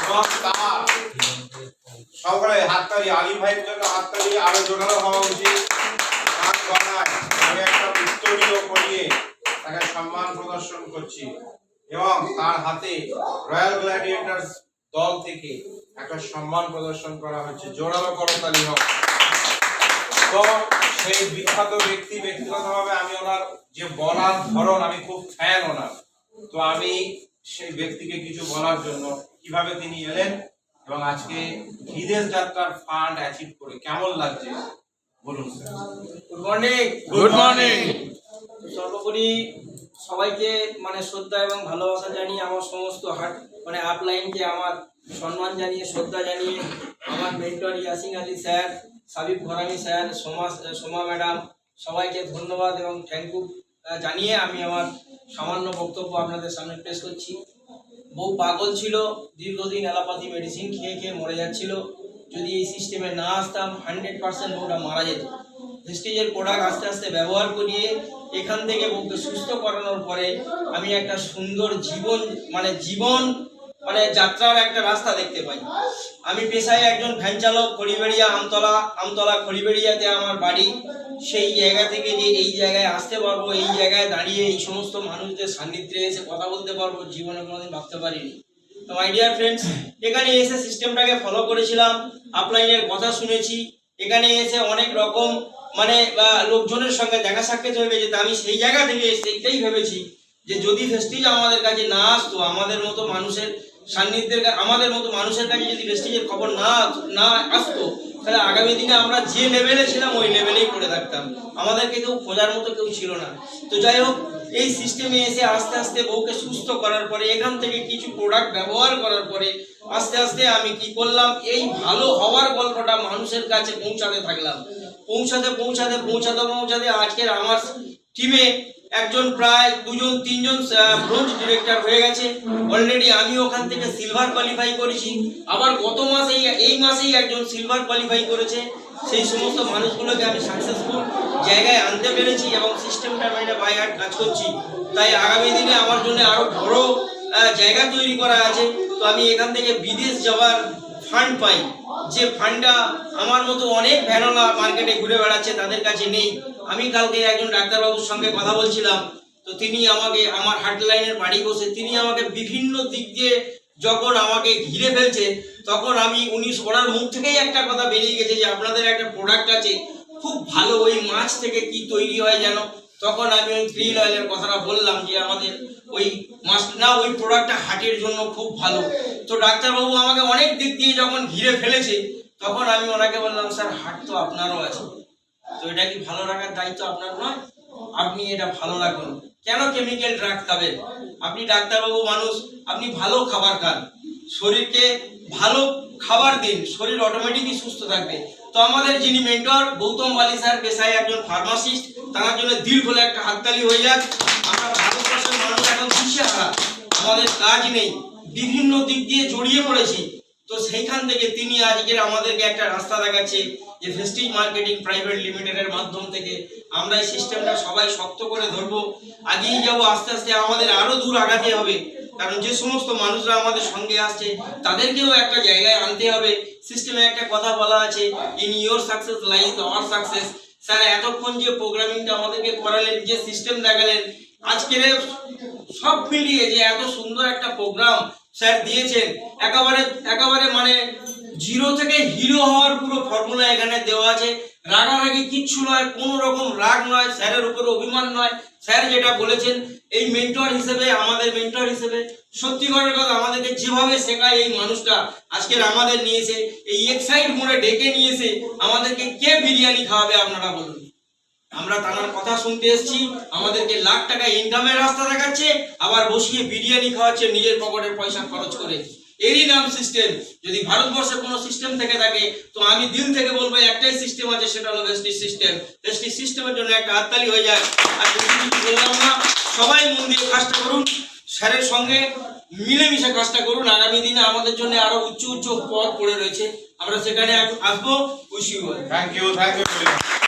এবং তার সকলে হাততালি, আলী ভাইয়ের জন্য হাততালি আরো জোরালো হওয়া উচিত। তার গলায় আমি একটা উত্তরীয় করিয়ে তাকে সম্মান প্রদর্শন করছি এবং তার হাতে রয়্যাল গ্ল্যাডিয়েটর্স দল থেকে একটা সম্মান প্রদর্শন করা হচ্ছে। জোরালো করতালি হোক। তো সেই বিখ্যাত ব্যক্তি, ব্যক্তিগতভাবে আমি ওনার যে বলার ধরন, আমি খুব ফ্যান ওনার। তো আমি সেই ব্যক্তিকে কিছু বলার জন্য, কিভাবে তিনি এলেন এবং আজকে বিদেশ যাত্রার ফান্ড অ্যাচিভ করে কেমন লাগছে বলুন sir. Good morning. Good morning. সর্বোপরি সবাইকে শ্রদ্ধা এবং ভালোবাসা জানিয়ে, আমার সমস্ত আপলাইনকে আমার সম্মান জানিয়ে, শ্রদ্ধা জানিয়ে, আমার মেন্টর ইয়াসিন আলী স্যার, সাবিব ঘরামি স্যার, সোমা ম্যাডাম, সবাইকে ধন্যবাদ এবং থ্যাংক ইউ জানিয়ে আমি আমার সামান্য বক্তব্য আপনাদের সামনে পেশ করছি। বউ পাগল ছিল, দীর্ঘদিন অ্যালোপ্যাথি মেডিসিন খেয়ে খেয়ে মরে যাচ্ছিল। যদি এই সিস্টেমে না আসতাম 100% বউটা মারা যেত। ভেস্টিজের প্রোডাক্ট আস্তে আস্তে ব্যবহার করিয়ে এখান থেকে বউকে সুস্থ করানোর পরে আমি একটা সুন্দর জীবন যাত্রার একটা রাস্তা দেখতে পাই। আমি পেশায় একজন ভ্যান চালক, খড়িবেড়িয়া আমতলা খড়িবেড়িয়াতে আমার বাড়ি। সেই জায়গা থেকে যে এই জায়গায় আসতে পারবো, এই জায়গায় দাঁড়িয়ে এই সমস্ত মানুষদের সান্নিধ্যে এসে কথা বলতে পারবো, জীবনে কোনোদিন ভাবতে পারিনি। তো মাই ডিয়ার ফ্রেন্ডস, এখানে এসে সিস্টেমটাকে ফলো করেছিলাম, আপলাইনের কথা শুনেছি। এখানে এসে অনেক রকম লোকজনের সঙ্গে দেখা সাক্ষাৎ হয়ে গেছে। আমি সেই জায়গা থেকে এটাই ভেবেছি যে যদি ভেস্টিজ আমাদের কাছে না আসতো, আমাদের মতো মানুষের কাছে যদি ভেস্টিজের খবর না আসতো, তাহলে আগামী দিনে আমরা যে লেভেলে ছিলাম ওই লেভেলেই পড়ে থাকতাম। আমাদেরকে কেউ খোঁজার মতো কেউ ছিল না। তো যাই হোক, এই সিস্টেমে এসে আস্তে আস্তে বউকে সুস্থ করার পরে, এখান থেকে কিছু প্রোডাক্ট ব্যবহার করার পরে আস্তে আস্তে আমি কি করলাম, এই ভালো হওয়ার গল্পটা মানুষের কাছে পৌঁছাতে থাকলাম। পৌঁছাতে আজকের আমার টিমে একজন প্রায় 2-3জন ব্রোঞ্জ ডিরেক্টর হয়ে গেছে অলরেডি। আমি ওখান থেকে সিলভার কোয়ালিফাই করেছি। আবার গত মাসেই, এই মাসেই একজন সিলভার কোয়ালিফাই করেছে। সেই সমস্ত মানুষগুলোকে আমি সাকসেসফুল জায়গায় আনতে পেরেছি এবং সিস্টেমটা বাই হার্ট কাজ করছি। তাই আগামী দিনে আমার জন্য আরো বড় জায়গা তৈরি করা আছে। তো আমি এখান থেকে বিদেশ যাওয়ার ফান্ড পাই, যে ফান্ডটা আমার মতো অনেক ভ্যানওয়ালা মার্কেটে ঘুরে বেড়াচ্ছে, তাদের কাছে নেই। আমি কালকে একজন ডাক্তারবাবুর সঙ্গে কথা বলছিলাম, তো তিনি আমাকে, আমার হার্টলাইনের বাড়ি বসে তিনি আমাকে বিভিন্ন দিক দিয়ে যখন আমাকে ঘিরে ফেলছে, তখন ওনার মুখ থেকেই একটা কথা বেরিয়ে গেছে যে আপনাদের একটা প্রোডাক্ট আছে খুব ভালো, ওই মাছ থেকে কি তৈরি হয় যেন। তখন আমি ওই ক্রিল অয়েলের কথাটা বললাম যে আমাদের ওই ওই প্রোডাক্টটা হার্টের জন্য খুব ভালো। তো ডাক্তারবাবু আমাকে অনেক দিক দিয়ে যখন ঘিরে ফেলেছে, তখন আমি ওনাকে বললাম, স্যার হার্ট তো আপনারও আছে, তো এটা কি ভালো রাখার দায়িত্ব আপনার নয়? আপনি এটা ভালো রাখুন, কেন কেমিক্যাল ড্রাগ খাবেন? আপনি ডাক্তারবাবু মানুষ, আপনি ভালো খাবার খান, শরীরকে ভালো খাবার দিন, শরীর অটোমেটিকই সুস্থ থাকবে। তো আমাদের যিনি মেন্টর গৌতম বালি স্যার, পেশায় একজন ফার্মাসিস্ট, তার জন্য দীর্ঘ একটা হাততালি হয়ে যাক। আমরা ভারতবর্ষের মানুষ এখন দিশেহারা, আমাদের কাজ নেই, বিভিন্ন দিক দিয়ে জড়িয়ে পড়েছি। তো সেইখান থেকে তিনি আজকের আমাদেরকে একটা রাস্তা দেখাচ্ছে যে ভেস্টিজ মার্কেটিং প্রাইভেট লিমিটেডের মাধ্যম থেকে আমরা এই সিস্টেমটা সবাই শক্ত করে ধরবো, আগেই যাবো। আস্তে আস্তে আমাদের আরো দূর আগাতে হবে, কারণ যে সমস্ত মানুষরা আমাদের সঙ্গে আসছে তাদেরকেও একটা জায়গায় আনতে হবে। সিস্টেমে একটা কথা বলা আছে, in your success lies hour success. Sir এতক্ষণ যে প্রোগ্রামিংটা আমাদেরকে করালেন, যে সিস্টেম দেখালেন, আজকের সব মিলিয়ে যে এত সুন্দর একটা প্রোগ্রাম স্যার দিয়েছেন, একেবারে জিরো থেকে হিরো হওয়ার পুরো ফর্মুলা এখানে দেওয়া আছে। রাগারাগি কিচ্ছু নয়, কোনো রকম রাগ নয়, স্যারের উপরে অভিমান নয়। স্যার যেটা বলেছেন, এই মেন্টর হিসেবে, আমাদের মেন্টর হিসেবে সত্যি করার কথা, আমাদেরকে যেভাবে শেখায় এই মানুষটা আজকের আমাদের নিয়েছে, এই এক্সাইট মোড়ে ডেকে নিয়েছে, আমাদেরকে কে বিরিয়ানি খাওয়াবে আপনারা বলুন? আমরা তার কথা শুনতে এসেছি, আমাদেরকে লাখ টাকা ইনকামের রাস্তা দেখাচ্ছে, আবার বসিয়ে বিরিয়ানি খাওয়াচ্ছে নিজের পকেটের পয়সা খরচ করে। এরই নাম সিস্টেম। যদি ভারতবর্ষে কোনো সিস্টেম থেকে থাকে, তো আমি দিল থেকে বলবো একটাই সিস্টেম আছে, সেটা হলো ভেস্টিজ সিস্টেম। ভেস্টিজ সিস্টেমের জন্য একটা হাততালি হয়ে যায়। আর কিছু বললাম না, সবাই মন দিয়ে কাজটা করুন, স্যারের সঙ্গে মিলেমিশে কাজটা করুন। আগামী দিনে আমাদের জন্য আরো উচ্চ পথ পড়ে রয়েছে, আমরা সেখানে আসবো। Wish you. Thank you.